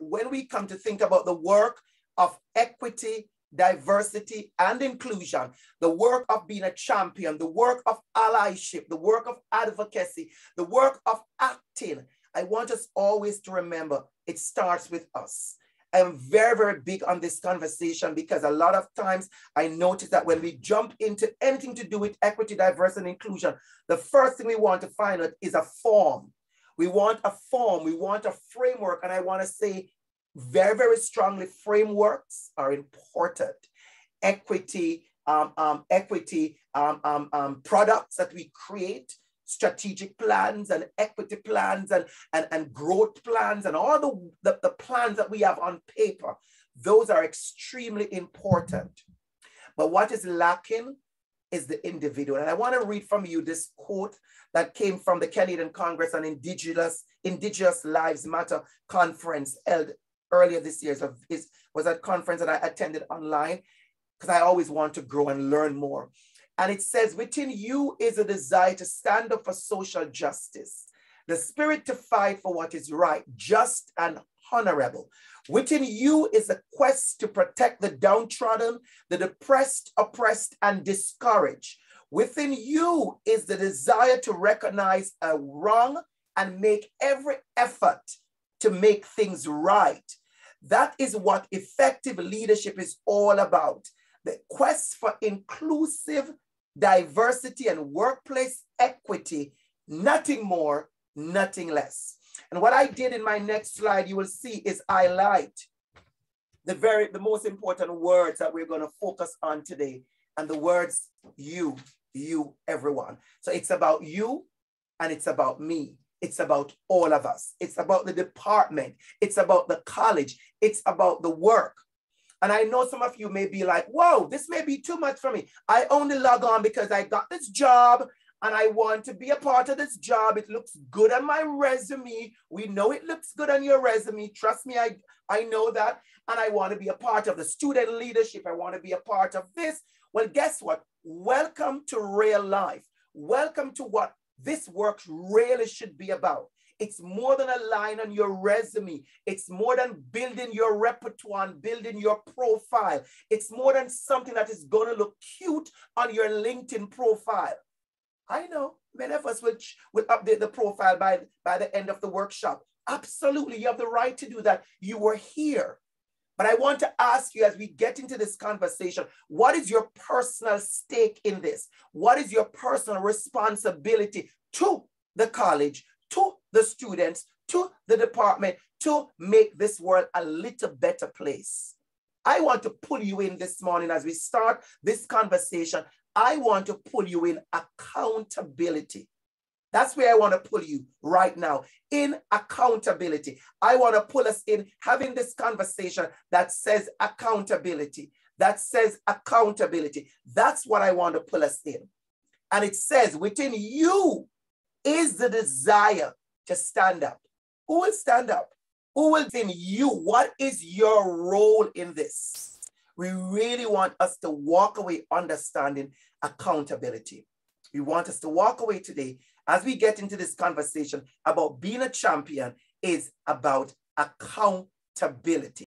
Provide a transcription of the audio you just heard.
when we come to think about the work of equity, diversity, and inclusion, the work of being a champion, the work of allyship, the work of advocacy, the work of acting, I want us always to remember it starts with us. I'm very, very big on this conversation because a lot of times I notice that when we jump into anything to do with equity, diversity, and inclusion, the first thing we want to find out is a form. We want a form, we want a framework, and I want to say very, very strongly, frameworks are important. Equity, products that we create, strategic plans and equity plans and growth plans and all the plans that we have on paper, those are extremely important. But what is lacking is the individual. And I want to read from you this quote that came from the Canadian Congress on Indigenous Lives Matter conference held earlier this year. So it was a conference that I attended online because I always want to grow and learn more. And it says, within you is a desire to stand up for social justice, the spirit to fight for what is right, just, and honorable. Within you is a quest to protect the downtrodden, the depressed, oppressed, and discouraged. Within you is the desire to recognize a wrong and make every effort to make things right. That is what effective leadership is all about. The quest for inclusive diversity and workplace equity, nothing more, nothing less. And what I did in my next slide, you will see, is highlight the most important words that we're going to focus on today. And the words you, everyone. So it's about you and it's about me. It's about all of us. It's about the department. It's about the college. It's about the work. And I know some of you may be like, whoa, this may be too much for me. I only log on because I got this job and I want to be a part of this job. It looks good on my resume. We know it looks good on your resume. Trust me, I know that. And I want to be a part of the student leadership. I want to be a part of this. Well, guess what? Welcome to real life. Welcome to what this work really should be about. It's more than a line on your resume. It's more than building your repertoire and building your profile. It's more than something that is going to look cute on your LinkedIn profile. I know many of us will update the profile by the end of the workshop. Absolutely, you have the right to do that. You were here. But I want to ask you as we get into this conversation, what is your personal stake in this? What is your personal responsibility to the college, to the students, to the department, to make this world a little better place? I want to pull you in this morning as we start this conversation. I want to pull you in accountability. That's where I want to pull you right now, in accountability. I want to pull us in having this conversation that says accountability, that says accountability. That's what I want to pull us in. And it says within you is the desire to stand up. Who will stand up? Who will in you? What is your role in this? We really want us to walk away understanding accountability. We want us to walk away today as we get into this conversation about being a champion is about accountability.